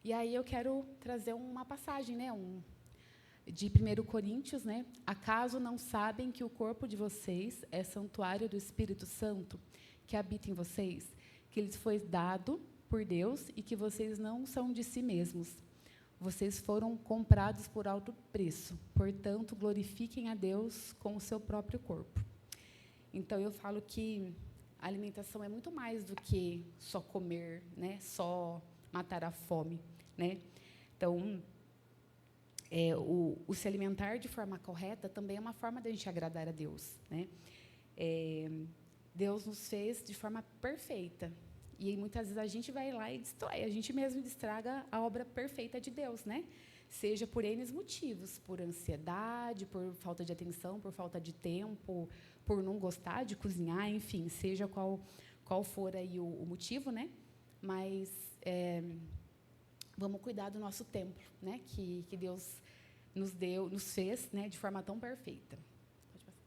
E aí eu quero trazer uma passagem, né, de 1 Coríntios, né? Acaso não sabem que o corpo de vocês é santuário do Espírito Santo, que habita em vocês, que lhes foi dado por Deus e que vocês não são de si mesmos. Vocês foram comprados por alto preço, portanto, glorifiquem a Deus com o seu próprio corpo. Então, eu falo que a alimentação é muito mais do que só comer, né? Só matar a fome, né? Então, o se alimentar de forma correta também é uma forma de a gente agradar a Deus, né? Deus nos fez de forma perfeita. E muitas vezes a gente vai lá e destrói, a gente mesmo estraga a obra perfeita de Deus, né? Seja por N motivos, por ansiedade, por falta de atenção, por falta de tempo, por não gostar de cozinhar, enfim, seja qual for aí o motivo, né? Mas vamos cuidar do nosso templo, né? Que Deus nos fez, né? De forma tão perfeita. Pode passar.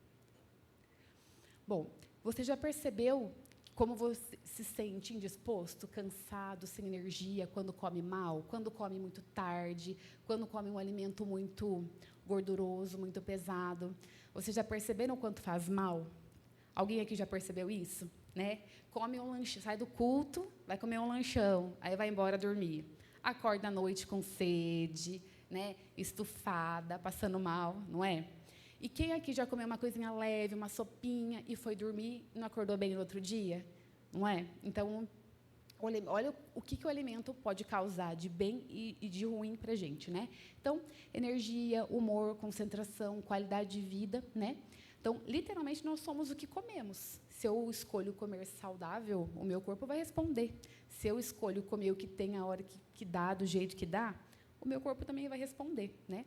Bom, você já percebeu como você se sente indisposto, cansado, sem energia, quando come mal, quando come muito tarde, quando come um alimento muito gorduroso, muito pesado? Vocês já perceberam o quanto faz mal? Alguém aqui já percebeu isso? Né? Come um lanche, sai do culto, vai comer um lanchão, aí vai embora dormir. Acorda à noite com sede, né? Estufada, passando mal, não é? E quem aqui já comeu uma coisinha leve, uma sopinha, e foi dormir e não acordou bem no outro dia? Não é? Então, olha o que o alimento pode causar de bem e de ruim para a gente, né? Então, energia, humor, concentração, qualidade de vida, né? Então, literalmente, nós somos o que comemos. Se eu escolho comer saudável, o meu corpo vai responder. Se eu escolho comer o que tem a hora que dá, do jeito que dá, o meu corpo também vai responder, né?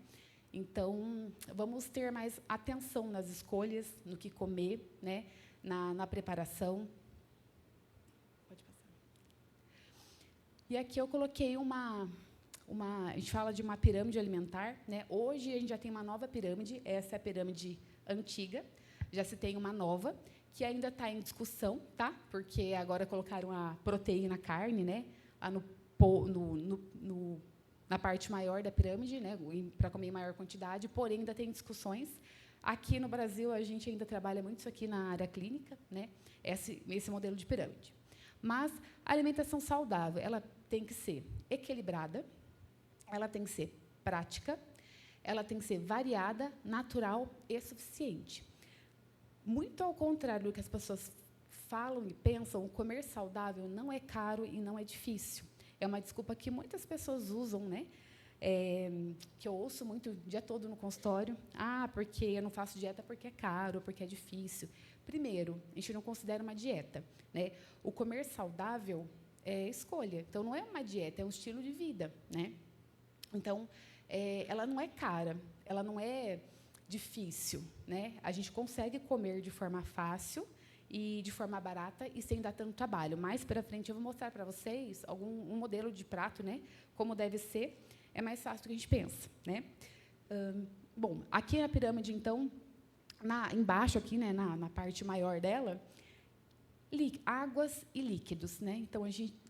Então, vamos ter mais atenção nas escolhas, no que comer, né? Na preparação. Pode passar. E aqui eu coloquei a gente fala de uma pirâmide alimentar, né? Hoje a gente já tem uma nova pirâmide, essa é a pirâmide antiga, já se tem uma nova, que ainda está em discussão, tá? Porque agora colocaram a proteína, a carne, né? Na parte maior da pirâmide, né, para comer em maior quantidade, porém, ainda tem discussões. Aqui no Brasil, a gente ainda trabalha muito isso aqui na área clínica, né, esse modelo de pirâmide. Mas a alimentação saudável, ela tem que ser equilibrada, ela tem que ser prática, ela tem que ser variada, natural e suficiente. Muito ao contrário do que as pessoas falam e pensam, comer saudável não é caro e não é difícil. É uma desculpa que muitas pessoas usam, né? Que eu ouço muito o dia todo no consultório. Ah, porque eu não faço dieta porque é caro, porque é difícil. Primeiro, a gente não considera uma dieta, né? O comer saudável é escolha. Então, não é uma dieta, é um estilo de vida, né? Então, ela não é cara, ela não é difícil, né? A gente consegue comer de forma fácil e de forma barata e sem dar tanto trabalho. Mais para frente eu vou mostrar para vocês um modelo de prato, né? Como deve ser, é mais fácil do que a gente pensa, né? Bom, aqui é a pirâmide, então, embaixo aqui, né? Na parte maior dela, águas e líquidos, né? Então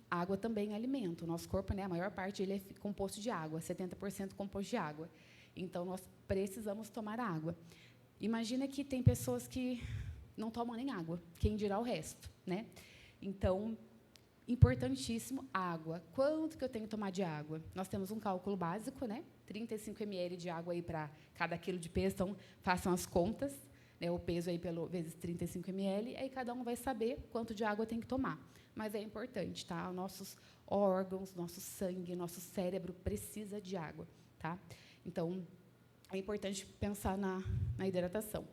a água também é alimento. O nosso corpo, né? A maior parte ele é composto de água, 70% composto de água. Então nós precisamos tomar água. Imagina que tem pessoas que não tomam nem água, quem dirá o resto, né? Então, importantíssimo, água. Quanto que eu tenho que tomar de água? Nós temos um cálculo básico, né? 35 ml de água aí para cada quilo de peso, então façam as contas, né? O peso aí vezes 35 ml, aí cada um vai saber quanto de água tem que tomar. Mas é importante, tá? Nossos órgãos, nosso sangue, nosso cérebro precisa de água, tá? Então, é importante pensar na hidratação.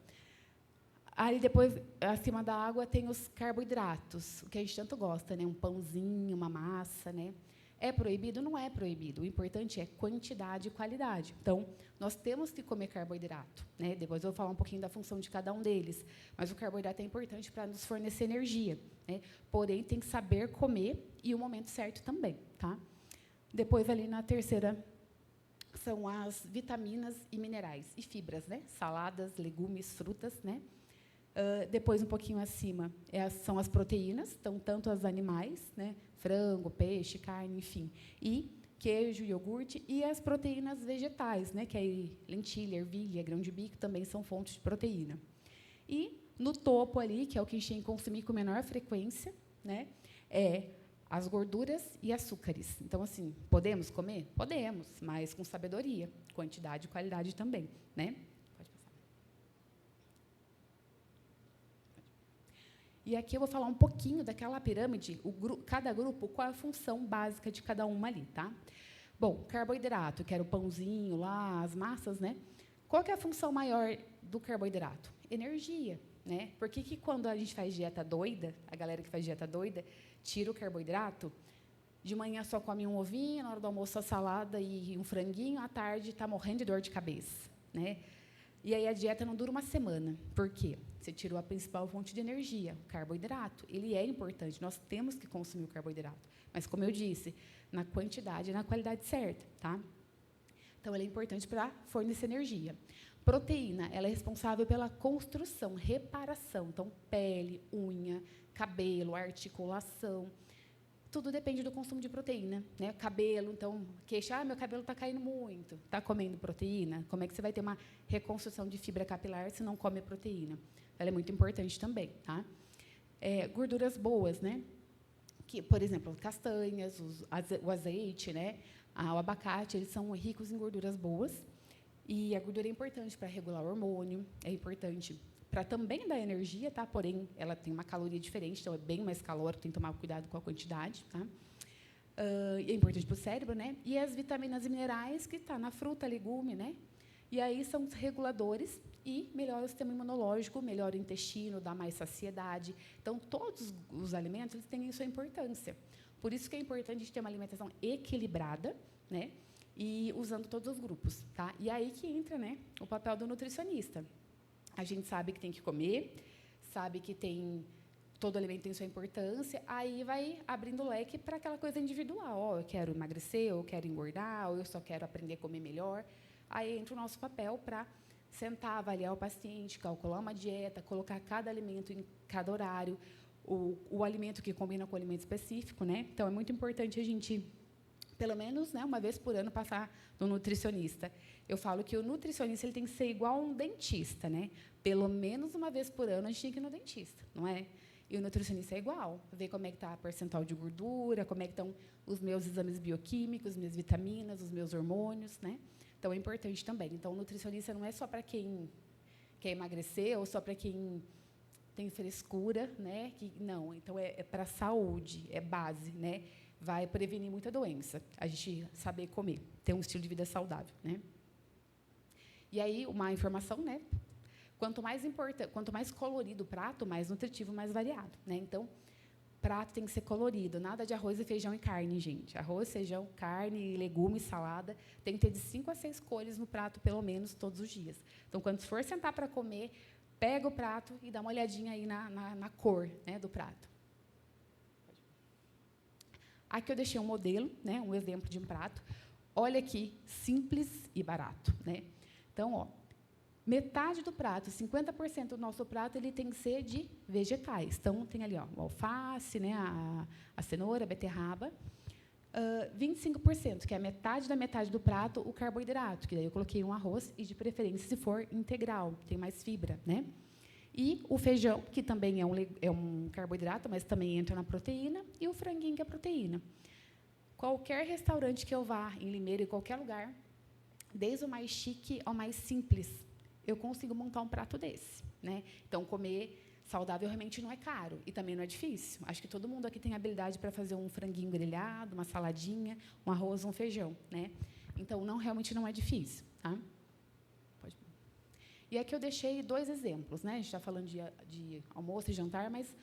Aí, depois, acima da água, tem os carboidratos, o que a gente tanto gosta, né? Um pãozinho, uma massa, né? É proibido? Não é proibido. O importante é quantidade e qualidade. Então, nós temos que comer carboidrato, né? Depois eu vou falar um pouquinho da função de cada um deles. Mas o carboidrato é importante para nos fornecer energia, né? Porém, tem que saber comer e o momento certo também, tá? Depois, ali na terceira, são as vitaminas e minerais e fibras, né? Saladas, legumes, frutas, né? Depois, um pouquinho acima, são as proteínas, então, tanto as animais, né? Frango, peixe, carne, enfim. E queijo, iogurte e as proteínas vegetais, né, que é lentilha, ervilha, grão de bico, também são fontes de proteína. E, no topo ali, que é o que a gente tem que consumir com menor frequência, né, é as gorduras e açúcares. Então, assim, podemos comer? Podemos, mas com sabedoria, quantidade e qualidade também, né? Pode passar. E aqui eu vou falar um pouquinho daquela pirâmide, cada grupo, qual é a função básica de cada uma ali, tá? Bom, carboidrato, que era o pãozinho lá, as massas, né? Qual que é a função maior do carboidrato? Energia, né? Por que quando a gente faz dieta doida, a galera que faz dieta doida, tira o carboidrato, de manhã só come um ovinho, na hora do almoço a salada e um franguinho, à tarde está morrendo de dor de cabeça, né? E aí a dieta não dura uma semana. Por quê? Você tirou a principal fonte de energia, o carboidrato. Ele é importante, nós temos que consumir o carboidrato. Mas, como eu disse, na quantidade e na qualidade certa, tá? Então, ele é importante para fornecer energia. Proteína, ela é responsável pela construção, reparação. Então, pele, unha, cabelo, articulação. Tudo depende do consumo de proteína, né? Cabelo, então, queixa, meu cabelo está caindo muito. Está comendo proteína? Como é que você vai ter uma reconstrução de fibra capilar se não come proteína? Ela é muito importante também, tá? Gorduras boas, né? Que, por exemplo, castanhas, o azeite, né? O abacate, eles são ricos em gorduras boas. E a gordura é importante para regular o hormônio, é importante para também dar energia, tá? Porém, ela tem uma caloria diferente, então é bem mais calórico, tem que tomar cuidado com a quantidade, tá? É importante para o cérebro, né? E as vitaminas e minerais que está na fruta, legume, né? E aí são os reguladores e melhora o sistema imunológico, melhora o intestino, dá mais saciedade. Então, todos os alimentos eles têm sua importância. Por isso que é importante a gente ter uma alimentação equilibrada, né? E usando todos os grupos, tá? E aí que entra, né, o papel do nutricionista. A gente sabe que tem que comer, sabe que todo alimento tem sua importância, aí vai abrindo o leque para aquela coisa individual. Oh, eu quero emagrecer, ou eu quero engordar, ou eu só quero aprender a comer melhor. Aí entra o nosso papel para sentar, avaliar o paciente, calcular uma dieta, colocar cada alimento em cada horário, o alimento que combina com o alimento específico, né? Então, é muito importante a gente, pelo menos, né, uma vez por ano, passar no nutricionista. Eu falo que o nutricionista ele tem que ser igual a um dentista, né? Pelo menos uma vez por ano a gente tem que ir no dentista, não é? E o nutricionista é igual, ver como é que está a percentual de gordura, como é que estão os meus exames bioquímicos, minhas vitaminas, os meus hormônios, né? Então é importante também. Então o nutricionista não é só para quem quer emagrecer ou só para quem tem frescura, né? Não, então é para a saúde, é base, né? Vai prevenir muita doença, a gente saber comer, ter um estilo de vida saudável, né? E aí, uma informação, né? Quanto mais colorido o prato, mais nutritivo, mais variado, né? Então, prato tem que ser colorido, nada de arroz e feijão e carne, gente. Arroz, feijão, carne, legumes, salada, tem que ter de 5 a 6 cores no prato, pelo menos, todos os dias. Então, quando for sentar para comer, pega o prato e dá uma olhadinha aí na cor, né, do prato. Aqui eu deixei um modelo, né, um exemplo de um prato. Olha aqui, simples e barato, né? Então, ó, metade do prato, 50% do nosso prato, ele tem que ser de vegetais. Então, tem ali, ó, o alface, né, a cenoura, a beterraba. 25%, que é a metade da metade do prato, o carboidrato, que daí eu coloquei um arroz, e, de preferência, se for integral, tem mais fibra, né? E o feijão, que também é um carboidrato, mas também entra na proteína, e o franguinho, que é proteína. Qualquer restaurante que eu vá, em Limeira, em qualquer lugar, desde o mais chique ao mais simples, eu consigo montar um prato desse, né? Então, comer saudável realmente não é caro e também não é difícil. Acho que todo mundo aqui tem habilidade para fazer um franguinho grelhado, uma saladinha, um arroz, um feijão, né? Então, realmente não é difícil, tá? Pode. E aqui eu deixei 2 exemplos, né? A gente está falando de almoço e jantar, mas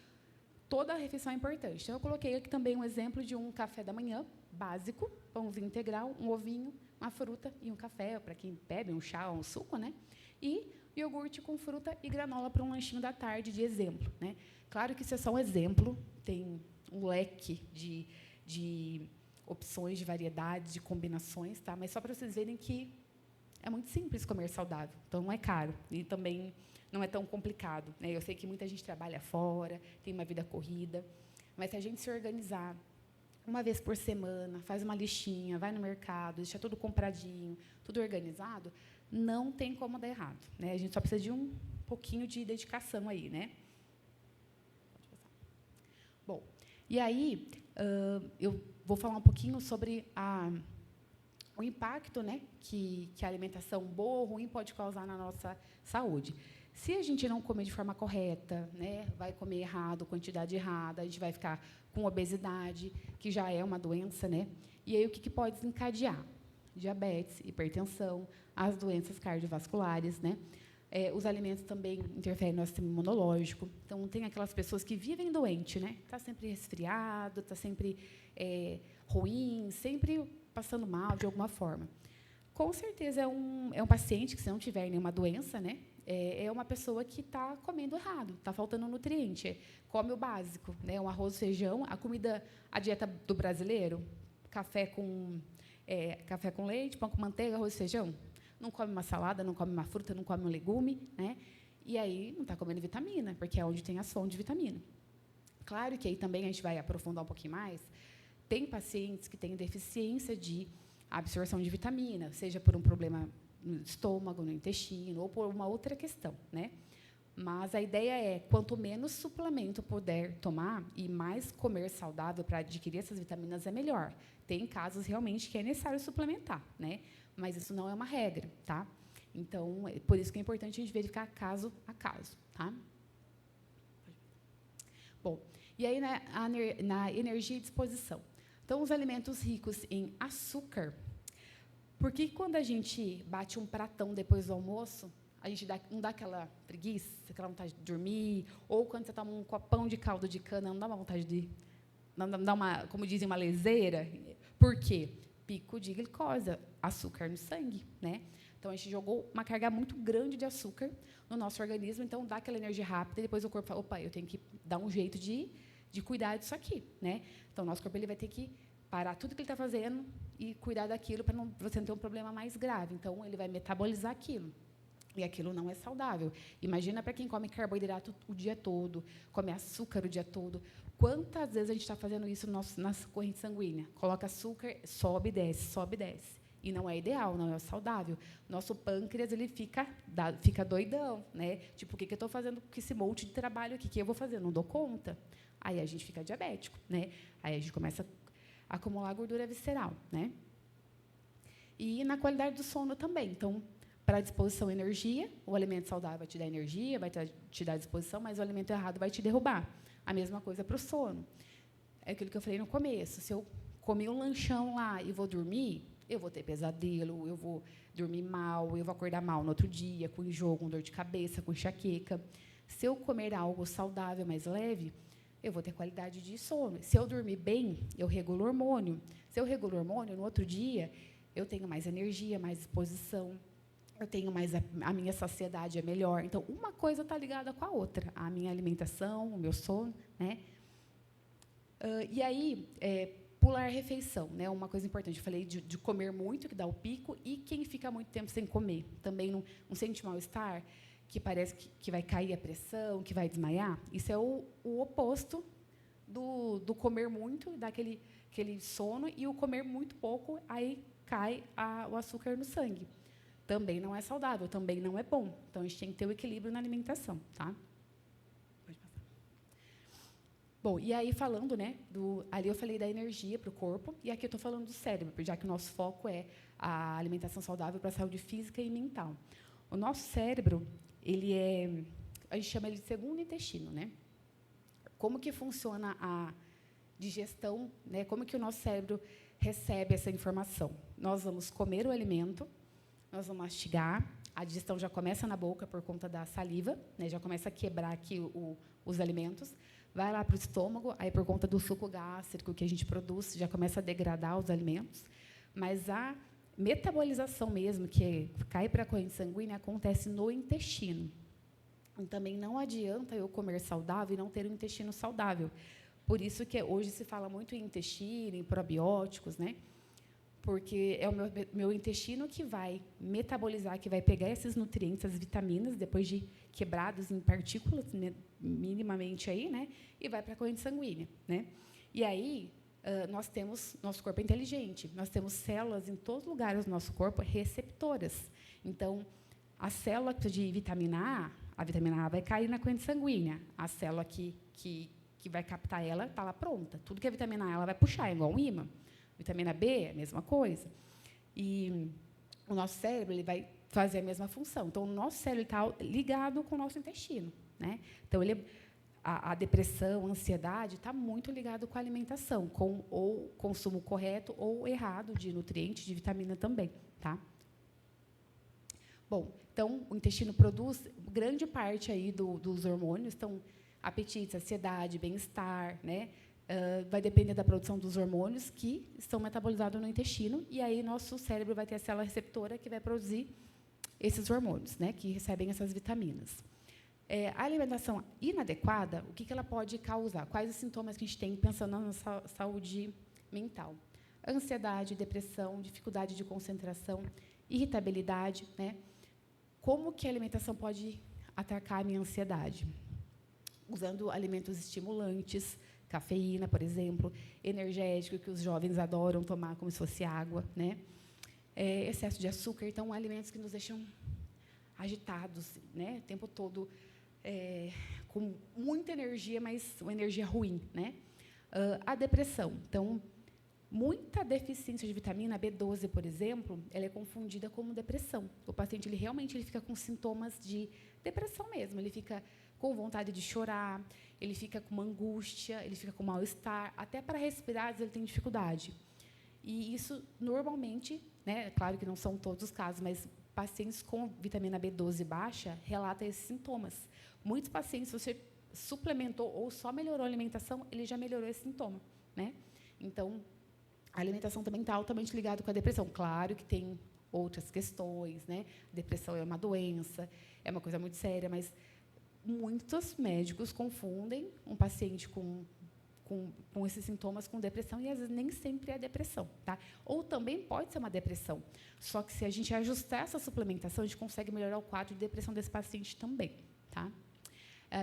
toda a refeição é importante. Então, eu coloquei aqui também um exemplo de um café da manhã básico, pãozinho integral, um ovinho, uma fruta e um café, para quem bebe um chá ou um suco, né? E iogurte com fruta e granola para um lanchinho da tarde, de exemplo, né? Claro que isso é só um exemplo, tem um leque de opções, de variedades, de combinações, tá? Mas só para vocês verem que é muito simples comer saudável, então não é caro e também não é tão complicado, né? Eu sei que muita gente trabalha fora, tem uma vida corrida, mas se a gente se organizar, uma vez por semana, faz uma listinha, vai no mercado, deixa tudo compradinho, tudo organizado, não tem como dar errado, né? A gente só precisa de um pouquinho de dedicação aí, né? Bom, e aí eu vou falar um pouquinho sobre o impacto, né, que a alimentação boa ou ruim pode causar na nossa saúde. Se a gente não comer de forma correta, né, vai comer errado, quantidade errada, a gente vai ficar com obesidade, que já é uma doença, né? E aí o que pode desencadear? Diabetes, hipertensão, as doenças cardiovasculares, né? Os alimentos também interferem no sistema imunológico. Então, tem aquelas pessoas que vivem doente, né? Está sempre resfriado, está sempre ruim, sempre passando mal de alguma forma. Com certeza, é um paciente que, se não tiver nenhuma doença, né, é uma pessoa que está comendo errado, está faltando nutriente. Come o básico, né, um arroz, feijão, a dieta do brasileiro, café com leite, pão com manteiga, arroz e feijão. Não come uma salada, não come uma fruta, não come um legume, né? E aí não está comendo vitamina, porque é onde tem as fontes de vitamina. Claro que aí também a gente vai aprofundar um pouquinho mais. Tem pacientes que têm deficiência de absorção de vitamina, seja por um problema no estômago, no intestino, ou por uma outra questão, né? Mas a ideia é, quanto menos suplemento puder tomar e mais comer saudável para adquirir essas vitaminas, é melhor. Tem casos realmente que é necessário suplementar, né? Mas isso não é uma regra, tá? Então, por isso que é importante a gente verificar caso a caso, tá? Bom, e aí na energia e disposição. Então, os alimentos ricos em açúcar, porque quando a gente bate um pratão depois do almoço, a gente não dá aquela preguiça, aquela vontade de dormir, ou quando você toma um copão de caldo de cana, não dá uma vontade de... Não dá uma, como dizem, uma leseira? Por quê? Pico de glicose, açúcar no sangue, né? Então, a gente jogou uma carga muito grande de açúcar no nosso organismo, então dá aquela energia rápida, e depois o corpo fala, opa, eu tenho que dar um jeito de cuidar disso aqui, né? Então, o nosso corpo ele vai ter que parar tudo que ele está fazendo e cuidar daquilo para você não ter um problema mais grave. Então, ele vai metabolizar aquilo. E aquilo não é saudável. Imagina para quem come carboidrato o dia todo, come açúcar o dia todo. Quantas vezes a gente está fazendo isso na corrente sanguínea? Coloca açúcar, sobe e desce, sobe e desce. E não é ideal, não é saudável. Nosso pâncreas ele fica doidão, né? Tipo, o que eu estou fazendo com esse monte de trabalho aqui? O que eu vou fazer? Não dou conta. Aí a gente fica diabético, né? Aí a gente começa a acumular gordura visceral, né? E na qualidade do sono também. Então, para a disposição e energia, o alimento saudável vai te dar energia, vai te dar disposição, mas o alimento errado vai te derrubar. A mesma coisa para o sono. É aquilo que eu falei no começo. Se eu comer um lanchão lá e vou dormir, eu vou ter pesadelo, eu vou dormir mal, eu vou acordar mal no outro dia, com enjoo, com dor de cabeça, com enxaqueca. Se eu comer algo saudável, mais leve, eu vou ter qualidade de sono. Se eu dormir bem, eu regulo o hormônio. Se eu regulo o hormônio, no outro dia, eu tenho mais energia, mais disposição, eu tenho mais a minha saciedade é melhor. Então, uma coisa está ligada com a outra, a minha alimentação, o meu sono, né? E aí, pular a refeição, né? Uma coisa importante, eu falei de comer muito, que dá o pico, e quem fica muito tempo sem comer, também não sente mal-estar, que parece que vai cair a pressão, que vai desmaiar. Isso é o oposto do comer muito, daquele sono, e o comer muito pouco, aí cai o açúcar no sangue. Também não é saudável, também não é bom. Então, a gente tem que ter o equilíbrio na alimentação, tá? Pode passar. Bom, e aí, falando, né, ali eu falei da energia para o corpo, e aqui eu estou falando do cérebro, já que o nosso foco é a alimentação saudável para a saúde física e mental. O nosso cérebro, a gente chama ele de segundo intestino, né? Como que funciona a digestão, né? Como que o nosso cérebro recebe essa informação? Nós vamos comer o alimento, nós vamos mastigar, a digestão já começa na boca por conta da saliva, né, já começa a quebrar aqui os alimentos, vai lá para o estômago, aí por conta do suco gástrico que a gente produz, já começa a degradar os alimentos, mas a metabolização mesmo, que cai para a corrente sanguínea, acontece no intestino. E também não adianta eu comer saudável e não ter um intestino saudável. Por isso que hoje se fala muito em intestino, em probióticos, né? Porque é o meu intestino que vai metabolizar, que vai pegar esses nutrientes, as vitaminas, depois de quebrados em partículas, minimamente aí, né? E vai para a corrente sanguínea, né? E aí, nós temos, nosso corpo é inteligente, nós temos células em todos os lugares do nosso corpo receptoras. Então, a célula de vitamina A vitamina A vai cair na corrente sanguínea. A célula que vai captar ela está lá pronta. Tudo que é vitamina A ela vai puxar, é igual um ímã. Vitamina B, a mesma coisa. E o nosso cérebro ele vai fazer a mesma função. Então, o nosso cérebro está ligado com o nosso intestino, né? Então, a depressão, a ansiedade está muito ligado com a alimentação, com ou consumo correto ou errado de nutrientes, de vitamina também, tá? Bom, então o intestino produz grande parte aí dos hormônios, então apetite, saciedade, bem-estar, né? Vai depender da produção dos hormônios que estão metabolizados no intestino e aí nosso cérebro vai ter a célula receptora que vai produzir esses hormônios, né? Que recebem essas vitaminas. A alimentação inadequada, o que ela pode causar? Quais os sintomas que a gente tem pensando na nossa saúde mental? Ansiedade, depressão, dificuldade de concentração, irritabilidade, né? Como que a alimentação pode atacar a minha ansiedade? Usando alimentos estimulantes, cafeína, por exemplo, energético, que os jovens adoram tomar como se fosse água, né? Excesso de açúcar, então, alimentos que nos deixam agitados, né? O tempo todo, com muita energia, mas uma energia ruim, né? A depressão, então, muita deficiência de vitamina B12, por exemplo, ela é confundida como depressão. O paciente ele fica com sintomas de depressão mesmo, ele fica com vontade de chorar, ele fica com uma angústia, ele fica com mal-estar, até para respirar ele tem dificuldade. E isso, normalmente, né, claro que não são todos os casos, mas pacientes com vitamina B12 baixa relatam esses sintomas. Muitos pacientes, se você suplementou ou só melhorou a alimentação, ele já melhorou esse sintoma, né? Então, a alimentação também está altamente ligada com a depressão. Claro que tem outras questões, né? Depressão é uma doença, é uma coisa muito séria, mas muitos médicos confundem um paciente com esses sintomas com depressão e, às vezes, nem sempre é depressão, tá? Ou também pode ser uma depressão. Só que, se a gente ajustar essa suplementação, a gente consegue melhorar o quadro de depressão desse paciente também, tá?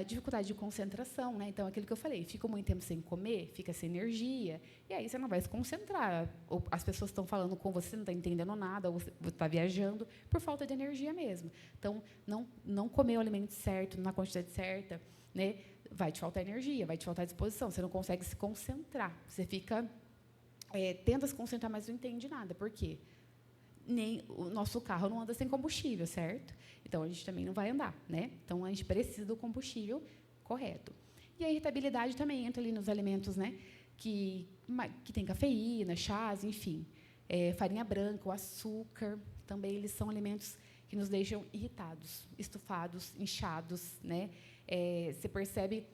Dificuldade de concentração, né? Então, aquilo que eu falei, fica muito tempo sem comer, fica sem energia, e aí você não vai se concentrar. Ou as pessoas estão falando com você, não está entendendo nada, ou você está viajando, por falta de energia mesmo. Então, não comer o alimento certo, na quantidade certa, né? Vai te faltar energia, vai te faltar disposição, você não consegue se concentrar. Você fica, tenta se concentrar, mas não entende nada. Por quê? Nem o nosso carro não anda sem combustível, certo? Então, a gente também não vai andar, né? Então, a gente precisa do combustível correto. E a irritabilidade também entra ali nos alimentos, né? Que tem cafeína, chás, enfim. Farinha branca, o açúcar, também eles são alimentos que nos deixam irritados, estufados, inchados, né? Você percebe...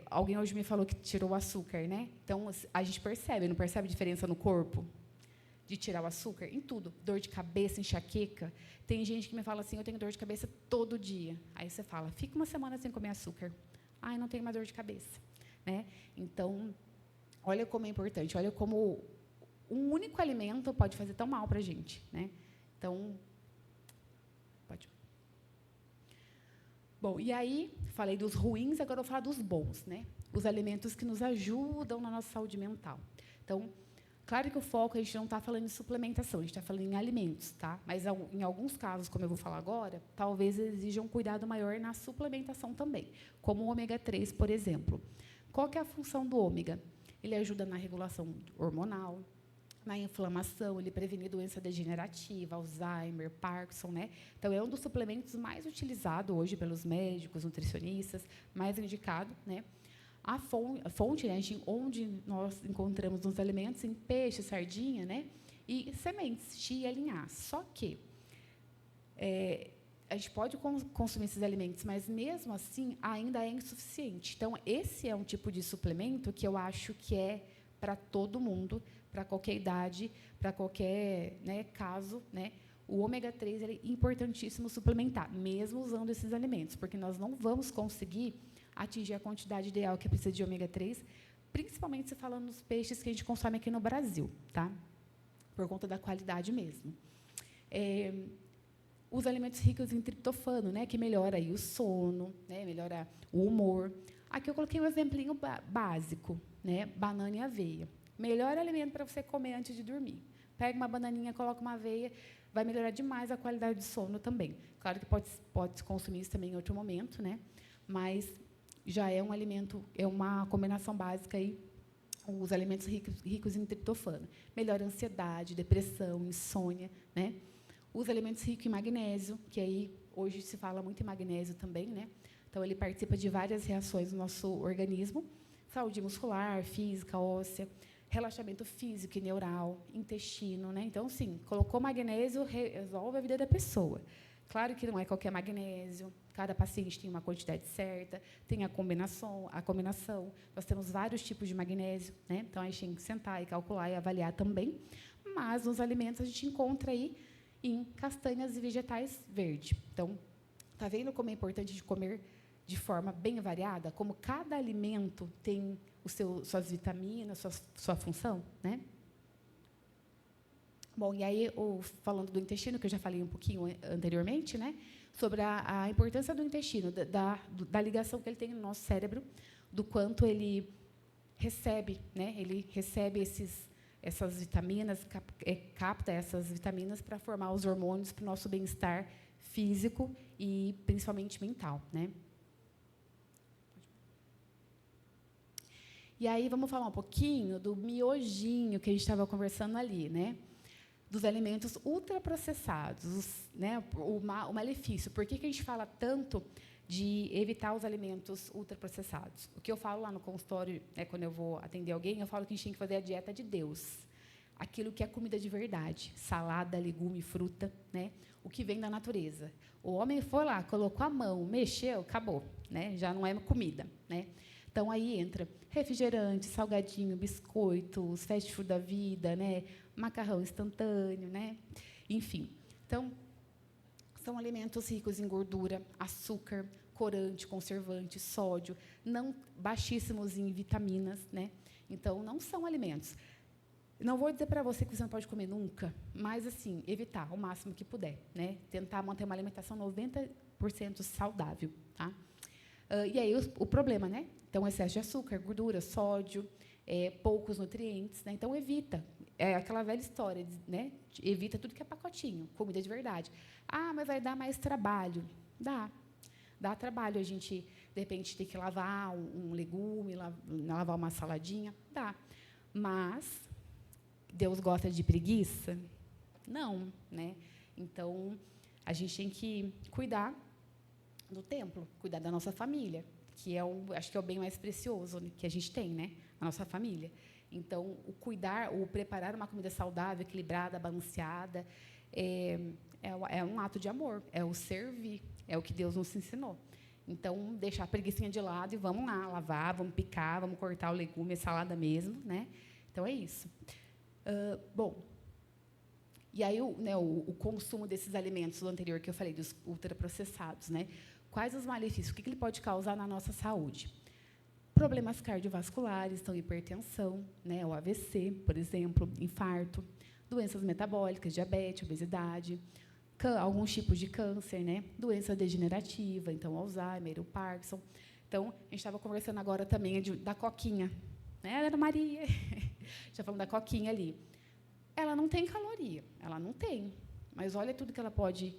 alguém hoje me falou que tirou o açúcar, né? Então, a gente percebe, não percebe diferença no corpo? De tirar o açúcar? Em tudo. Dor de cabeça, enxaqueca. Tem gente que me fala assim, eu tenho dor de cabeça todo dia. Aí você fala, fica uma semana sem comer açúcar. Ai, não tenho mais dor de cabeça. Né? Então, olha como é importante, olha como um único alimento pode fazer tão mal para a gente. Né? Então, pode. Bom, e aí, falei dos ruins, agora eu vou falar dos bons. Né? Os alimentos que nos ajudam na nossa saúde mental. Então, claro que o foco, a gente não está falando em suplementação, a gente está falando em alimentos, tá? Mas, em alguns casos, como eu vou falar agora, talvez exija um cuidado maior na suplementação também, como o ômega 3, por exemplo. Qual que é a função do ômega? Ele ajuda na regulação hormonal, na inflamação, ele previne doença degenerativa, Alzheimer, Parkinson, né? Então, é um dos suplementos mais utilizados hoje pelos médicos, nutricionistas, mais indicado, né? A fonte, né, onde nós encontramos nos alimentos, em peixe, sardinha, né, e sementes, chia e linhaça. Só que a gente pode consumir esses alimentos, mas, mesmo assim, ainda é insuficiente. Então, esse é um tipo de suplemento que eu acho que é para todo mundo, para qualquer idade, para qualquer, né, caso. Né, o ômega 3 é importantíssimo suplementar, mesmo usando esses alimentos, porque nós não vamos conseguir atingir a quantidade ideal que precisa de ômega 3, principalmente se falando nos peixes que a gente consome aqui no Brasil, tá? Por conta da qualidade mesmo. Os alimentos ricos em triptofano, né, que melhora aí o sono, né, melhora o humor. Aqui eu coloquei um exemplinho básico, né, banana e aveia. Melhor alimento para você comer antes de dormir. Pega uma bananinha, coloca uma aveia, vai melhorar demais a qualidade de sono também. Claro que pode consumir isso também em outro momento, né? Mas já é um alimento, é uma combinação básica aí, os alimentos ricos em triptofano. Melhora a ansiedade, depressão, insônia, né? Os alimentos ricos em magnésio, que aí hoje se fala muito em magnésio também, né? Então ele participa de várias reações no nosso organismo, saúde muscular, física, óssea, relaxamento físico e neural, intestino, né? Então, sim, colocou magnésio, resolve a vida da pessoa. Claro que não é qualquer magnésio, cada paciente tem uma quantidade certa, tem a combinação. Nós temos vários tipos de magnésio, né? Então, a gente tem que sentar e calcular e avaliar também. Mas, nos alimentos, a gente encontra aí em castanhas e vegetais verdes. Então, está vendo como é importante de comer de forma bem variada? Como cada alimento tem suas vitaminas, sua função, né? Bom, e aí, falando do intestino, que eu já falei um pouquinho anteriormente, né, sobre a importância do intestino, da ligação que ele tem no nosso cérebro, do quanto ele recebe, né, essas vitaminas, capta essas vitaminas para formar os hormônios para o nosso bem-estar físico e, principalmente, mental, né? E aí, vamos falar um pouquinho do miojinho que a gente estava conversando ali, né? Dos alimentos ultraprocessados, né? O malefício. Por que a gente fala tanto de evitar os alimentos ultraprocessados? O que eu falo lá no consultório, quando eu vou atender alguém, eu falo que a gente tem que fazer a dieta de Deus. Aquilo que é comida de verdade, salada, legume, fruta, né? O que vem da natureza. O homem foi lá, colocou a mão, mexeu, acabou, né? Já não é comida, né? Então, aí entra refrigerante, salgadinho, biscoitos, fast food da vida, né? Macarrão instantâneo, né? Enfim. Então, são alimentos ricos em gordura, açúcar, corante, conservante, sódio, baixíssimos em vitaminas, né? Então, não são alimentos. Não vou dizer para você que você não pode comer nunca, mas, assim, evitar o máximo que puder, né? Tentar manter uma alimentação 90% saudável, tá? E aí, o problema, né? Então, excesso de açúcar, gordura, sódio, poucos nutrientes, né? Então, evita. É aquela velha história, né? Evita tudo que é pacotinho, comida de verdade. Ah, mas vai dar mais trabalho. Dá trabalho a gente, de repente, ter que lavar um legume, lavar uma saladinha. Dá. Mas Deus gosta de preguiça? Não, né? Então, a gente tem que cuidar do templo, cuidar da nossa família, que acho que é o bem mais precioso, né, que a gente tem, né? A nossa família. Então, o preparar uma comida saudável, equilibrada, balanceada, é um ato de amor, é o servir, é o que Deus nos ensinou. Então, deixar a preguicinha de lado e vamos lá, lavar, vamos picar, vamos cortar o legume, a salada mesmo, né? Então, é isso. Bom, e aí o consumo desses alimentos do anterior que eu falei, dos ultraprocessados, né? Quais os malefícios? O que ele pode causar na nossa saúde? Problemas cardiovasculares, então hipertensão, né, o AVC, por exemplo, infarto, doenças metabólicas, diabetes, obesidade, alguns tipos de câncer, né, doença degenerativa, então Alzheimer, o Parkinson. Então, a gente estava conversando agora também da coquinha, né, Ana Maria? Já falando da coquinha ali. Ela não tem caloria, ela não tem, mas olha tudo que ela pode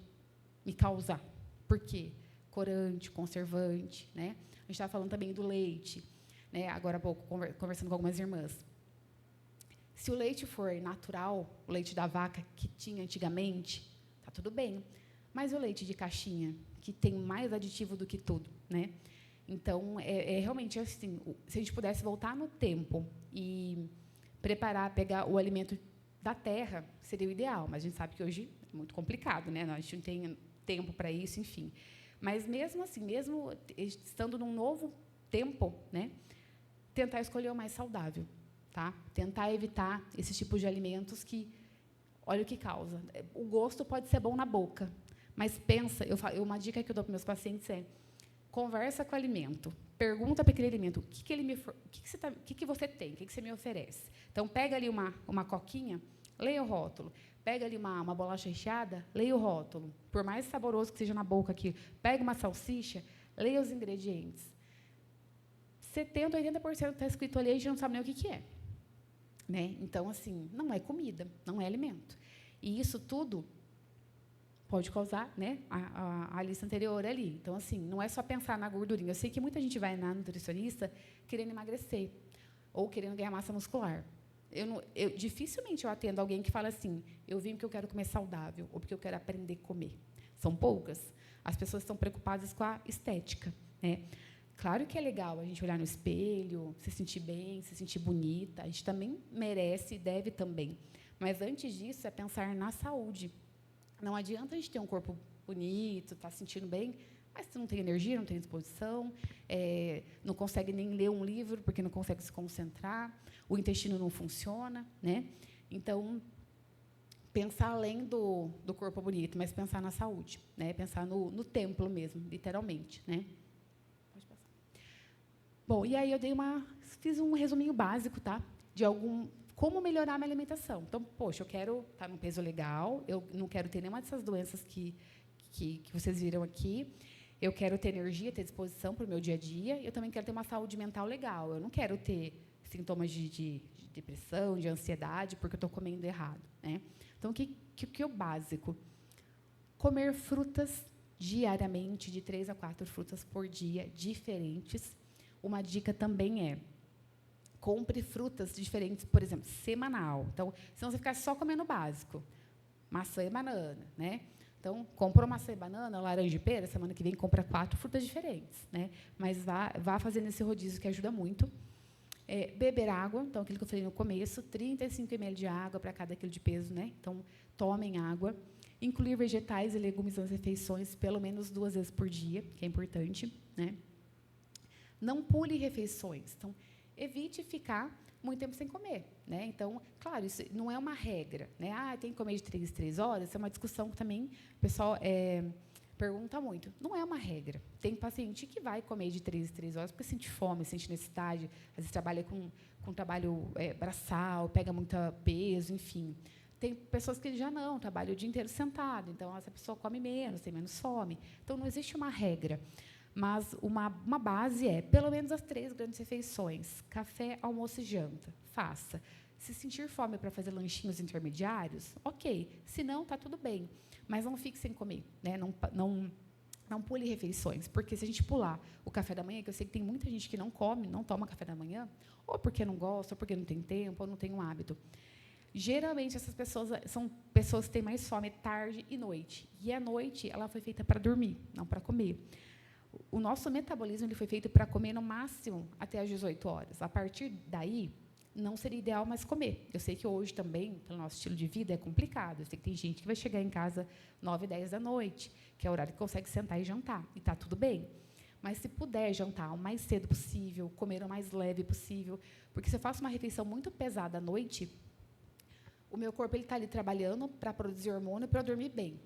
me causar. Por quê? Corante, conservante, né? A gente estava falando também do leite, né? Agora há pouco, conversando com algumas irmãs. Se o leite for natural, o leite da vaca que tinha antigamente, está tudo bem. Mas o leite de caixinha, que tem mais aditivo do que tudo, né? Então, realmente assim, se a gente pudesse voltar no tempo e pegar o alimento da terra, seria o ideal, mas a gente sabe que hoje é muito complicado, né? A gente não tem tempo para isso, enfim. Mas, mesmo assim, mesmo estando num novo tempo, né, tentar escolher o mais saudável, tá? Tentar evitar esses tipos de alimentos que, olha o que causa. O gosto pode ser bom na boca, mas pensa, uma dica que eu dou para meus pacientes conversa com o alimento, pergunta para aquele alimento, o que você tem, o que você me oferece. Então, pega ali uma coquinha, leia o rótulo. Pega ali uma bolacha recheada, leia o rótulo. Por mais saboroso que seja na boca aqui, pega uma salsicha, leia os ingredientes. 70%, 80% está escrito ali, a gente não sabe nem o que é. né? Então, assim, não é comida, não é alimento. E isso tudo pode causar, né, a lista anterior ali. Então, assim, não é só pensar na gordurinha. Eu sei que muita gente vai na nutricionista querendo emagrecer ou querendo ganhar massa muscular. Dificilmente eu atendo alguém que fala assim, eu vim porque eu quero comer saudável ou porque eu quero aprender a comer. São poucas. As pessoas estão preocupadas com a estética, né? Claro que é legal a gente olhar no espelho, se sentir bem, se sentir bonita. A gente também merece e deve também. Mas, antes disso, é pensar na saúde. Não adianta a gente ter um corpo bonito, estar se sentindo bem, mas você não tem energia, não tem disposição, não consegue nem ler um livro, porque não consegue se concentrar, o intestino não funciona, né? Então, pensar além do corpo bonito, mas pensar na saúde, né? Pensar no templo mesmo, literalmente, né? Pode passar. Bom, e aí eu fiz um resuminho básico, tá? De como melhorar a minha alimentação. Então, poxa, eu quero estar num peso legal, eu não quero ter nenhuma dessas doenças que vocês viram aqui, eu quero ter energia, ter disposição para o meu dia a dia, eu também quero ter uma saúde mental legal, eu não quero ter sintomas de depressão, de ansiedade, porque eu estou comendo errado, né? Então, o que é o básico? Comer frutas diariamente, de 3 a 4 frutas por dia, diferentes. Uma dica também é compre frutas diferentes, por exemplo, semanal. Então, senão você ficar só comendo o básico, maçã e banana, né? Então, comprou maçã e banana, laranja e pera, semana que vem compra 4 frutas diferentes, né? Mas vá fazendo esse rodízio que ajuda muito. Beber água, então, aquilo que eu falei no começo, 35 ml de água para cada quilo de peso, né? Então, tomem água. Incluir vegetais e legumes nas refeições, pelo menos 2 vezes por dia, que é importante, né? Não pule refeições. Então, evite ficar muito tempo sem comer, né? Então, claro, isso não é uma regra, né? Tem que comer de 3 em 3 horas. Isso é uma discussão que também o pessoal pergunta muito. Não é uma regra. Tem paciente que vai comer de 3 em 3 horas porque sente fome, sente necessidade, às vezes trabalha com trabalho braçal, pega muito peso, enfim. Tem pessoas que já não, trabalham o dia inteiro sentado, então essa pessoa come menos, tem menos fome. Então, não existe uma regra. Mas uma base é, pelo menos as 3 grandes refeições, café, almoço e janta. Faça. Se sentir fome para fazer lanchinhos intermediários, ok. Se não, está tudo bem. Mas não fique sem comer, né? Não pule refeições, porque se a gente pular o café da manhã, que eu sei que tem muita gente que não come, não toma café da manhã, ou porque não gosta, ou porque não tem tempo, ou não tem um hábito. Geralmente, essas pessoas são pessoas que têm mais fome tarde e noite. E a noite, ela foi feita para dormir, não para comer. O nosso metabolismo ele foi feito para comer no máximo até às 18 horas. A partir daí, não seria ideal mais comer. Eu sei que hoje também, pelo nosso estilo de vida, é complicado. Eu sei que tem gente que vai chegar em casa 9, 10 da noite, que é o horário que consegue sentar e jantar, e está tudo bem. Mas, se puder jantar o mais cedo possível, comer o mais leve possível, porque se eu faço uma refeição muito pesada à noite, o meu corpo está ali trabalhando para produzir hormônio para eu dormir bem.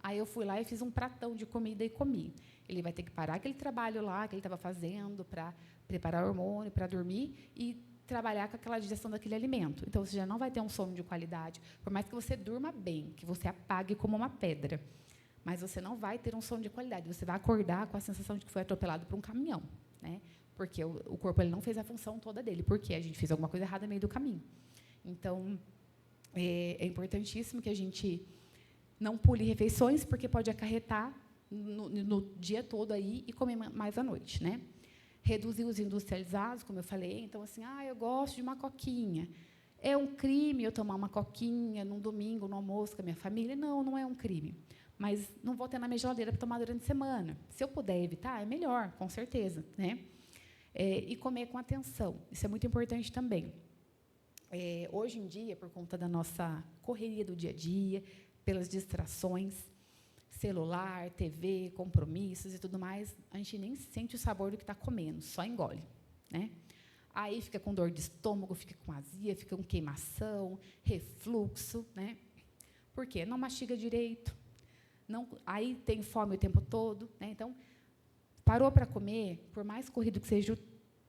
Aí eu fui lá e fiz um pratão de comida e comi. Ele vai ter que parar aquele trabalho lá que ele estava fazendo para preparar o hormônio, para dormir e trabalhar com aquela digestão daquele alimento. Então, você já não vai ter um sono de qualidade, por mais que você durma bem, que você apague como uma pedra. Mas você não vai ter um sono de qualidade. Você vai acordar com a sensação de que foi atropelado por um caminhão, né? Porque o corpo ele não fez a função toda dele, porque a gente fez alguma coisa errada no meio do caminho. Então, é importantíssimo que a gente não pule refeições, porque pode acarretar no dia todo aí e comer mais à noite, né? Reduzir os industrializados, como eu falei. Então, assim, eu gosto de uma coquinha. É um crime eu tomar uma coquinha num domingo, no almoço com a minha família? Não, não é um crime. Mas não vou ter na minha geladeira para tomar durante a semana. Se eu puder evitar, é melhor, com certeza, né? E comer com atenção. Isso é muito importante também. Hoje em dia, por conta da nossa correria do dia a dia, pelas distrações, celular, TV, compromissos e tudo mais, a gente nem sente o sabor do que está comendo, só engole, né? Aí fica com dor de estômago, fica com azia, fica com queimação, refluxo, né? Por quê? Não mastiga direito, aí tem fome o tempo todo, né? Então, parou para comer, por mais corrido que seja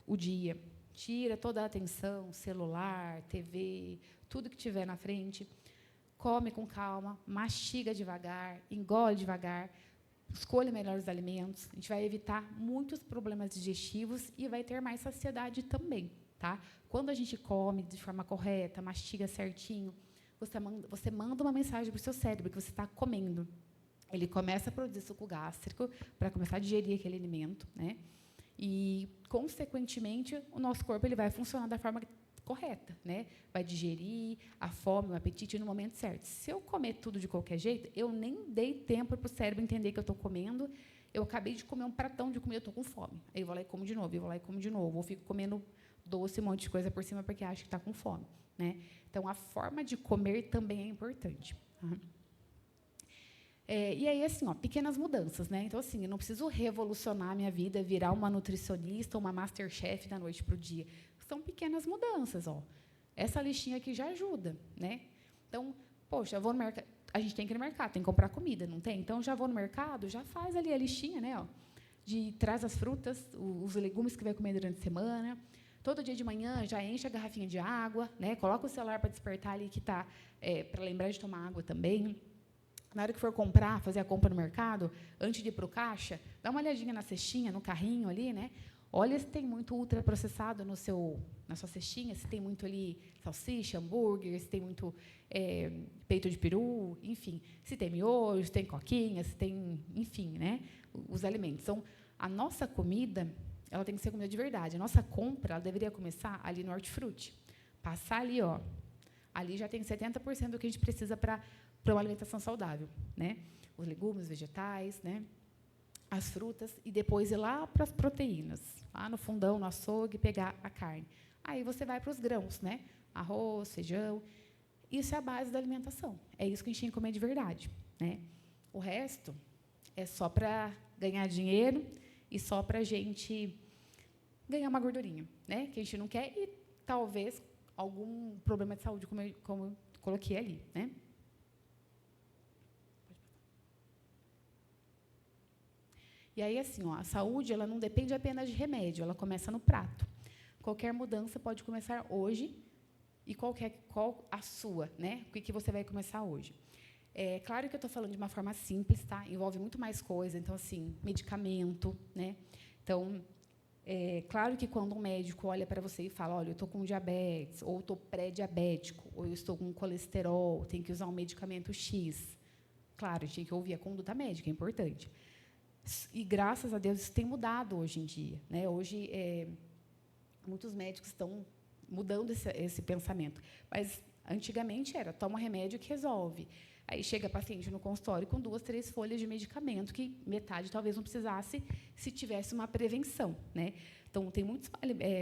o dia, tira toda a atenção, celular, TV, tudo que tiver na frente, come com calma, mastiga devagar, engole devagar, escolha melhores alimentos. A gente vai evitar muitos problemas digestivos e vai ter mais saciedade também, tá? Quando a gente come de forma correta, mastiga certinho, você manda uma mensagem para o seu cérebro que você está comendo. Ele começa a produzir suco gástrico para começar a digerir aquele alimento, né? E, consequentemente, o nosso corpo ele vai funcionar da forma correta, né? Vai digerir a fome, o apetite no momento certo. Se eu comer tudo de qualquer jeito, eu nem dei tempo para o cérebro entender que eu estou comendo. Eu acabei de comer um pratão de comida, eu estou com fome. Aí eu vou lá e como de novo, eu vou lá e como de novo. Ou fico comendo doce, um monte de coisa por cima porque acho que está com fome, né? Então, a forma de comer também é importante. Tá? E aí, assim, pequenas mudanças, né? Então, assim, eu não preciso revolucionar a minha vida, virar uma nutricionista, uma masterchef da noite para o dia. São pequenas mudanças, ó. Essa listinha aqui já ajuda, né? Então, poxa, eu vou no mercado, a gente tem que ir no mercado, tem que comprar comida, não tem? Então, já vou no mercado, já faz ali a listinha, né? Ó, traz as frutas, os legumes que vai comer durante a semana. Todo dia de manhã já enche a garrafinha de água, né? Coloca o celular para despertar ali que está, para lembrar de tomar água também. Na hora que for comprar, fazer a compra no mercado, antes de ir para o caixa, dá uma olhadinha na cestinha, no carrinho ali, né? Olha se tem muito ultraprocessado na sua cestinha, se tem muito ali salsicha, hambúrguer, se tem muito peito de peru, enfim, se tem miojo, se tem coquinha, se tem, enfim, né? Os alimentos. Então, a nossa comida, ela tem que ser comida de verdade. A nossa compra, ela deveria começar ali no hortifruti. Passar ali, ó, ali já tem 70% do que a gente precisa para uma alimentação saudável, né? Os legumes, os vegetais, né? As frutas, e depois ir lá para as proteínas, lá no fundão, no açougue, pegar a carne. Aí você vai para os grãos, né? Arroz, feijão. Isso é a base da alimentação. É isso que a gente tem que comer de verdade, né? O resto é só para ganhar dinheiro e só para a gente ganhar uma gordurinha, né? Que a gente não quer e talvez algum problema de saúde, como eu coloquei ali, né? E aí, assim, ó, a saúde ela não depende apenas de remédio, ela começa no prato. Qualquer mudança pode começar hoje e qual a sua, né? O que você vai começar hoje? É claro que eu estou falando de uma forma simples, tá? Envolve muito mais coisa. Então, assim, medicamento, né? Então, claro que quando um médico olha para você e fala, olha, eu estou com diabetes, ou estou pré-diabético, ou eu estou com colesterol, tem que usar um medicamento X. Claro, a gente tem que ouvir a conduta médica, é importante. E, graças a Deus, isso tem mudado hoje em dia, né? Hoje, muitos médicos estão mudando esse pensamento. Mas, antigamente, era toma remédio que resolve. Aí chega paciente no consultório com 2, 3 folhas de medicamento, que metade talvez não precisasse se tivesse uma prevenção, né? Então, tem muitos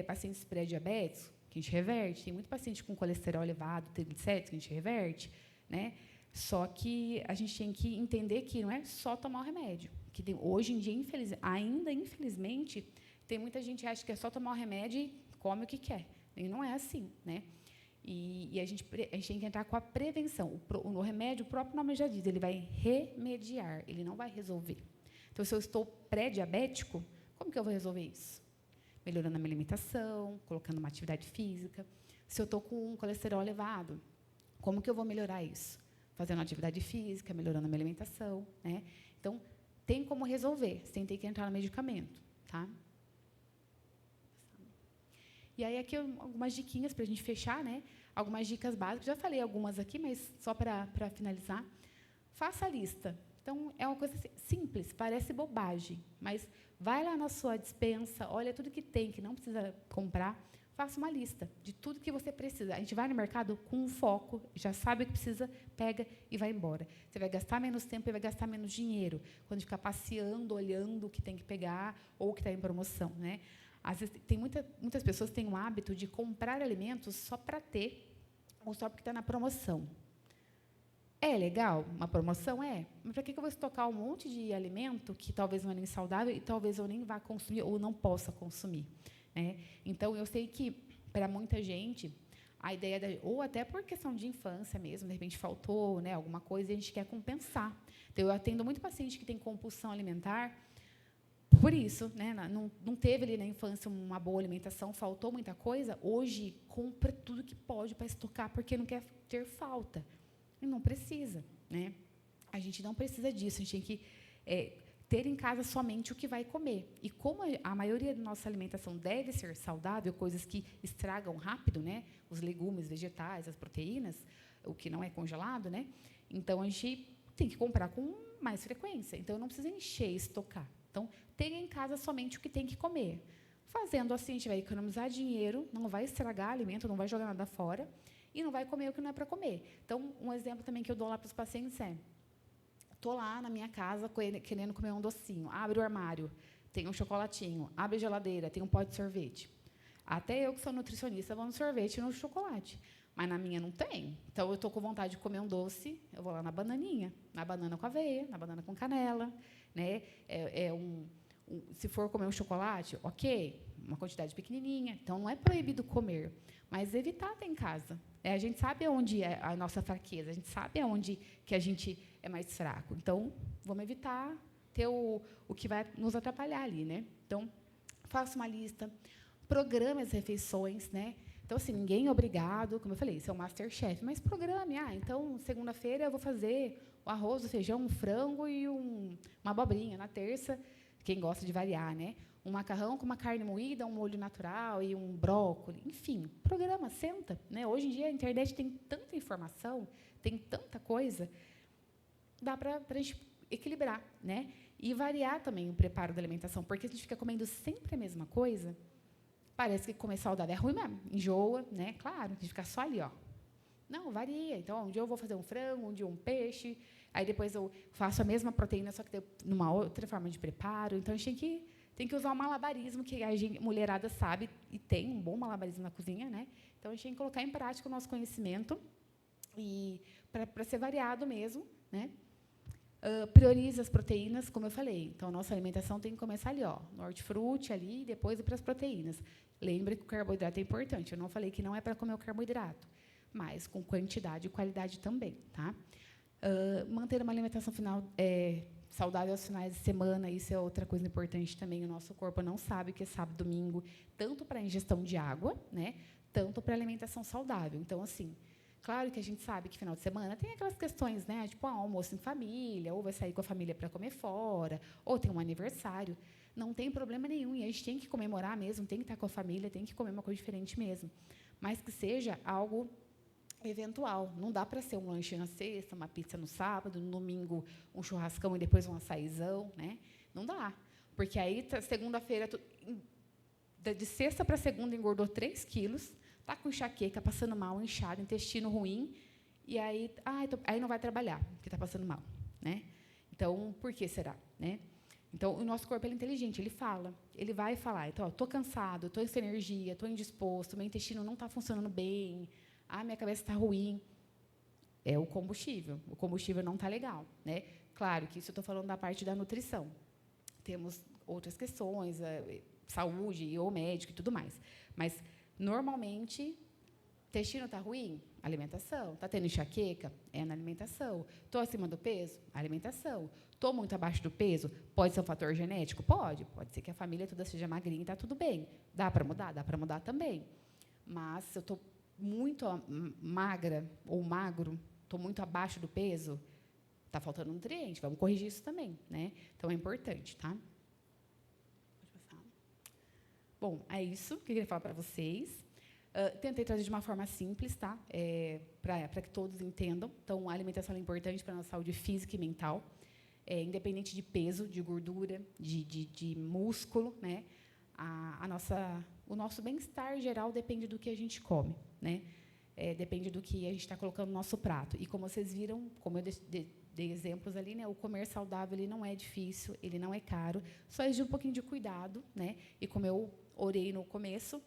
pacientes pré-diabéticos que a gente reverte, tem muito paciente com colesterol elevado, triglicéridos, que a gente reverte, né? Só que a gente tem que entender que não é só tomar o remédio. Que hoje em dia, infelizmente, tem muita gente que acha que é só tomar o remédio e come o que quer. E não é assim, né? E a gente tem que entrar com a prevenção. O remédio, o próprio nome já diz, ele vai remediar, ele não vai resolver. Então, se eu estou pré-diabético, como que eu vou resolver isso? Melhorando a minha alimentação, colocando uma atividade física. Se eu estou com um colesterol elevado, como que eu vou melhorar isso? Fazendo atividade física, melhorando a minha alimentação, né? Então, tem como resolver, sem ter que entrar no medicamento, tá? E aí, aqui, algumas diquinhas para a gente fechar, né? Algumas dicas básicas. Já falei algumas aqui, mas só para finalizar. Faça a lista. Então, é uma coisa simples, parece bobagem, mas vai lá na sua despensa, olha tudo que tem, que não precisa comprar, faça uma lista de tudo que você precisa. A gente vai no mercado com um foco, já sabe o que precisa, pega e vai embora. Você vai gastar menos tempo e vai gastar menos dinheiro quando ficar passeando, olhando o que tem que pegar ou o que está em promoção, né? Às vezes, muitas pessoas têm o hábito de comprar alimentos só para ter ou só porque está na promoção. É legal? Uma promoção é. Mas para que eu vou estocar um monte de alimento que talvez não é nem saudável e talvez eu nem vá consumir ou não possa consumir, né? Então, eu sei que, para muita gente, a ideia, ou até por questão de infância mesmo, de repente faltou, né, alguma coisa e a gente quer compensar. Então, eu atendo muito paciente que tem compulsão alimentar por isso, né? Não teve ali na infância uma boa alimentação, faltou muita coisa, hoje compra tudo que pode para estocar porque não quer ter falta. E não precisa, né? A gente não precisa disso, a gente tem que ter em casa somente o que vai comer. E como a maioria da nossa alimentação deve ser saudável, coisas que estragam rápido, né? Os legumes, vegetais, as proteínas, o que não é congelado, né? Então, a gente tem que comprar com mais frequência. Então, não precisa encher e estocar. Então, tenha em casa somente o que tem que comer. Fazendo assim, a gente vai economizar dinheiro, não vai estragar alimento, não vai jogar nada fora, e não vai comer o que não é para comer. Então, um exemplo também que eu dou lá para os pacientes é: estou lá na minha casa querendo comer um docinho, abre o armário, tem um chocolatinho, abre a geladeira, tem um pote de sorvete. Até eu, que sou nutricionista, vou no sorvete e no chocolate. Mas na minha não tem. Então, eu estou com vontade de comer um doce, eu vou lá na bananinha, na banana com aveia, na banana com canela. Né? Se for comer um chocolate, ok, uma quantidade pequenininha. Então, não é proibido comer, mas evitar ter em casa. A gente sabe onde é a nossa fraqueza, a gente sabe aonde que a gente é mais fraco. Então, vamos evitar ter o que vai nos atrapalhar ali. Né? Então, faça uma lista, programe as refeições. Né? Então, assim, ninguém é obrigado, como eu falei, isso é um Masterchef, mas programe. Então, segunda-feira eu vou fazer o arroz, o feijão, um frango e uma abobrinha. Na terça, quem gosta de variar, né? Um macarrão com uma carne moída, um molho natural e um brócolis. Enfim, programa, senta. Né? Hoje em dia, a internet tem tanta informação, tem tanta coisa, dá para a gente equilibrar. Né? E variar também o preparo da alimentação, porque a gente fica comendo sempre a mesma coisa, parece que comer saudável é ruim mesmo, enjoa, né? Claro, a gente fica só ali, ó. Não, varia. Então, um dia eu vou fazer um frango, um dia um peixe, aí depois eu faço a mesma proteína, só que numa outra forma de preparo. Então, a gente tem que usar o malabarismo, que a mulherada sabe, e tem um bom malabarismo na cozinha. Né? Então, a gente tem que colocar em prática o nosso conhecimento, e para ser variado mesmo. Né? Prioriza as proteínas, como eu falei. Então, a nossa alimentação tem que começar ali, ó, no hortifruti, ali, e depois ir para as proteínas. Lembre que o carboidrato é importante. Eu não falei que não é para comer o carboidrato, mas com quantidade e qualidade também. Tá? Manter uma alimentação saudável aos finais de semana, isso é outra coisa importante também. O nosso corpo não sabe o que é sábado e domingo, tanto para a ingestão de água, né, tanto para a alimentação saudável. Então, assim, claro que a gente sabe que final de semana tem aquelas questões, né, tipo almoço em família, ou vai sair com a família para comer fora, ou tem um aniversário. Não tem problema nenhum, e a gente tem que comemorar mesmo, tem que estar com a família, tem que comer uma coisa diferente mesmo. Mas que seja algo eventual. Não dá para ser um lanche na sexta, uma pizza no sábado, no domingo um churrascão e depois um açaizão. Né? Não dá. Porque aí, segunda-feira, de sexta para segunda, engordou 3 quilos, está com enxaqueca, passando mal, inchado, intestino ruim, e aí, aí não vai trabalhar, porque está passando mal. Né? Então, por que será? Né? Então, o nosso corpo é inteligente, ele fala, ele vai falar, então, estou cansado, estou sem energia, estou indisposto, meu intestino não está funcionando bem, minha cabeça está ruim. É o combustível não está legal. Né? Claro que isso eu estou falando da parte da nutrição. Temos outras questões, saúde, ou médico e tudo mais. Mas, normalmente, intestino está ruim? Alimentação. Está tendo enxaqueca? É na alimentação. Estou acima do peso? Alimentação. Estou muito abaixo do peso? Pode ser um fator genético? Pode. Pode ser que a família toda seja magrinha e está tudo bem. Dá para mudar? Dá para mudar também. Mas, se eu estou muito magra ou magro, estou muito abaixo do peso, está faltando nutriente, vamos corrigir isso também. Né? Então, é importante. Tá? Pode passar. Bom, é isso que eu queria falar para vocês. Tentei trazer de uma forma simples, tá? Para que todos entendam. Então, a alimentação é importante para a nossa saúde física e mental, independente de peso, de gordura, de músculo. Né? O nosso bem-estar geral depende do que a gente come. Né? Depende do que a gente está colocando no nosso prato. E, como vocês viram, como eu dei exemplos ali, né, o comer saudável ele não é difícil, ele não é caro, só exige um pouquinho de cuidado. Né? E, como eu orei no começo,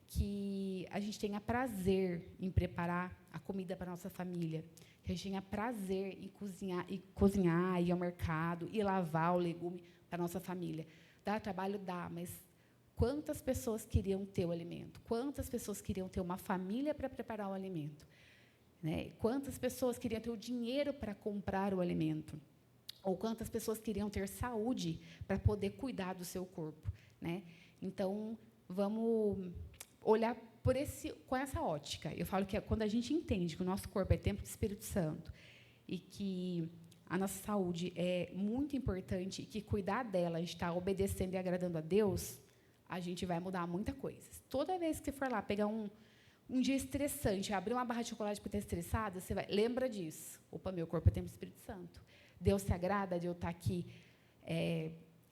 que a gente tenha prazer em preparar a comida para a nossa família, que a gente tenha prazer em cozinhar, ir ao mercado, e lavar o legume para a nossa família. Dá trabalho? Dá, mas quantas pessoas queriam ter o alimento? Quantas pessoas queriam ter uma família para preparar o alimento? Né? Quantas pessoas queriam ter o dinheiro para comprar o alimento? Ou quantas pessoas queriam ter saúde para poder cuidar do seu corpo? Né? Então, vamos olhar com essa ótica. Eu falo que quando a gente entende que o nosso corpo é templo do Espírito Santo e que a nossa saúde é muito importante e que cuidar dela, a gente está obedecendo e agradando a Deus, a gente vai mudar muita coisa. Toda vez que você for lá pegar um dia estressante, abrir uma barra de chocolate porque está estressada, você vai, lembra disso. Opa, meu corpo é templo do Espírito Santo. Deus se agrada de eu estar aqui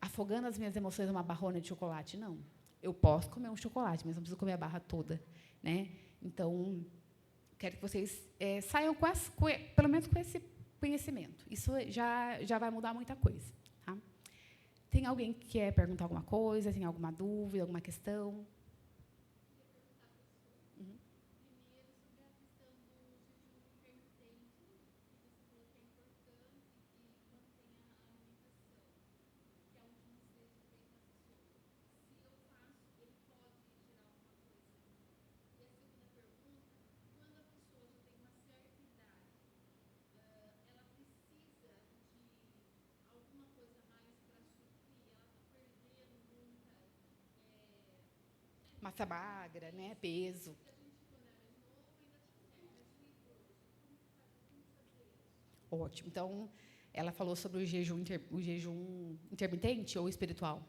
afogando as minhas emoções numa barrona de chocolate? Não. Eu posso comer um chocolate, mas não preciso comer a barra toda, né? Então, quero que vocês saiam pelo menos com esse conhecimento. Isso já vai mudar muita coisa. Tá? Tem alguém que quer perguntar alguma coisa? Tem alguma dúvida, alguma questão? Massa magra, né? Peso. Ótimo. Então, ela falou sobre o jejum intermitente ou espiritual?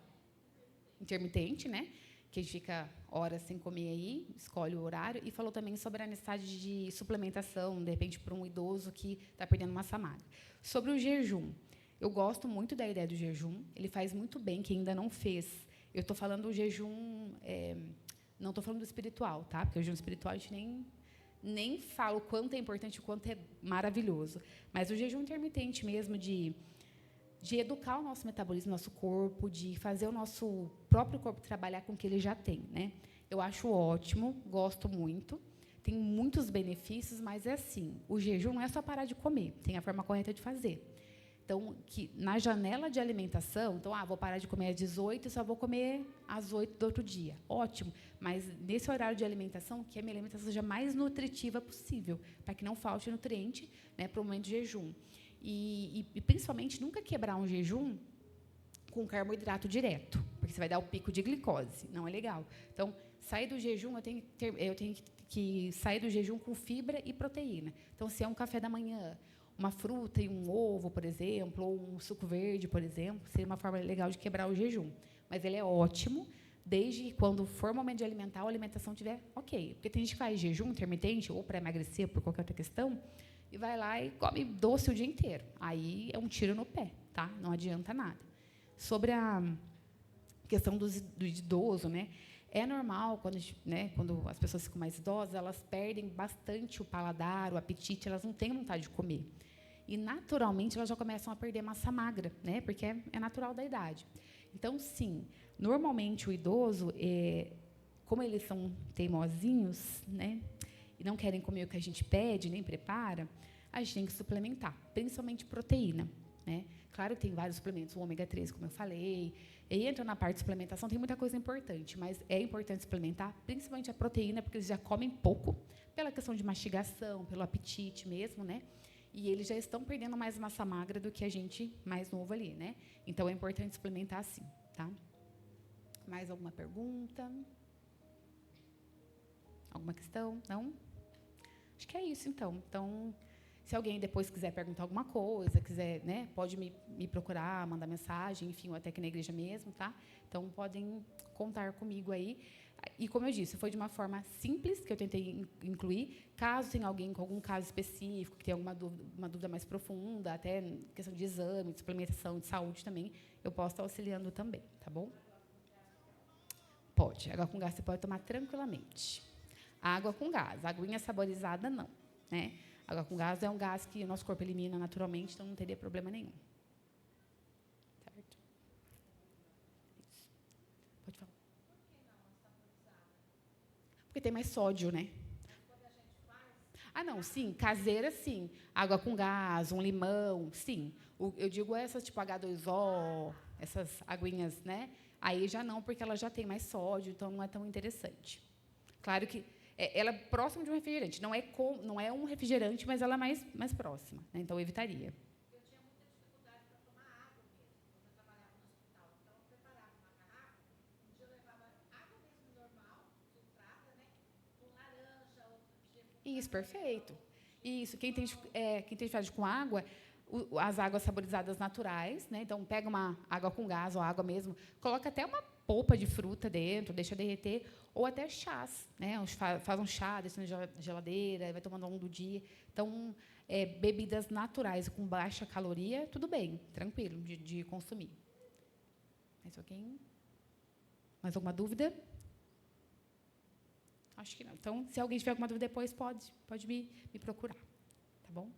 Intermitente, né? Que a gente fica horas sem comer aí, escolhe o horário, e falou também sobre a necessidade de suplementação, de repente, para um idoso que está perdendo massa magra. Sobre o jejum, eu gosto muito da ideia do jejum, ele faz muito bem, quem ainda não fez. Eu estou falando do jejum, não estou falando do espiritual, tá? Porque o jejum espiritual a gente nem fala o quanto é importante, o quanto é maravilhoso. Mas o jejum intermitente mesmo, de educar o nosso metabolismo, nosso corpo, de fazer o nosso próprio corpo trabalhar com o que ele já tem, né? Eu acho ótimo, gosto muito, tem muitos benefícios, mas é assim, o jejum não é só parar de comer, tem a forma correta de fazer. Então, que na janela de alimentação, então, vou parar de comer às 18 e só vou comer às 8 do outro dia. Ótimo, mas nesse horário de alimentação, que a minha alimentação seja mais nutritiva possível, para que não falte nutriente, né, para o momento de jejum. E, principalmente, nunca quebrar um jejum com carboidrato direto, porque você vai dar o pico de glicose, não é legal. Então, sair do jejum, eu tenho que sair do jejum com fibra e proteína. Então, se é um café da manhã, uma fruta e um ovo, por exemplo, ou um suco verde, por exemplo, seria uma forma legal de quebrar o jejum. Mas ele é ótimo, desde quando for o momento de alimentar, a alimentação estiver ok. Porque tem gente que faz jejum intermitente, ou para emagrecer, por qualquer outra questão, e vai lá e come doce o dia inteiro. Aí é um tiro no pé, tá? Não adianta nada. Sobre a questão do idoso, né? É normal, quando as pessoas ficam mais idosas, elas perdem bastante o paladar, o apetite, elas não têm vontade de comer. E, naturalmente, elas já começam a perder massa magra, né? Porque é natural da idade. Então, sim, normalmente o idoso, como eles são teimosinhos, né? E não querem comer o que a gente pede, nem prepara, a gente tem que suplementar, principalmente proteína, né? Claro que tem vários suplementos, o ômega 3, como eu falei, e entra na parte de suplementação, tem muita coisa importante, mas é importante suplementar, principalmente a proteína, porque eles já comem pouco, pela questão de mastigação, pelo apetite mesmo, né? E eles já estão perdendo mais massa magra do que a gente mais novo ali, né? Então, é importante suplementar sim, tá? Mais alguma pergunta? Alguma questão? Não? Acho que é isso, então. Então, se alguém depois quiser perguntar alguma coisa, quiser, né, pode me procurar, mandar mensagem, enfim, ou até aqui na igreja mesmo, tá? Então, podem contar comigo aí. E, como eu disse, foi de uma forma simples que eu tentei incluir. Caso tenha alguém com algum caso específico, que tenha uma dúvida mais profunda, até questão de exame, de suplementação, de saúde também, eu posso estar auxiliando também, tá bom? Pode. Água com gás você pode tomar tranquilamente. Água com gás. Aguinha saborizada, não, né? Água com gás é um gás que o nosso corpo elimina naturalmente, então não teria problema nenhum. Certo? Isso. Pode falar. Porque tem mais sódio, né? Não, sim, caseira, sim. Água com gás, um limão, sim. Eu digo essas tipo H2O, essas aguinhas, né? Aí já não, porque ela já tem mais sódio, então não é tão interessante. Claro que ela é próxima de um refrigerante. Não é um refrigerante, mas ela é mais próxima, né? Então, eu evitaria. Eu tinha muita dificuldade para tomar água mesmo, quando eu trabalhava no hospital. Então, eu preparava uma garrafa, um dia eu levava água mesmo normal, filtrada, né? Com laranja, outro dia com... Isso, perfeito. Isso, quem tem dificuldade com água, as águas saborizadas naturais, né? Então, pega uma água com gás ou água mesmo, coloca até uma polpa de fruta dentro, deixa derreter, ou até chás, né? Faz um chá, deixa na geladeira, vai tomando ao longo do dia. Então, bebidas naturais com baixa caloria, tudo bem, tranquilo de consumir. Mais alguma dúvida? Acho que não. Então, se alguém tiver alguma dúvida depois, pode me procurar. Tá bom?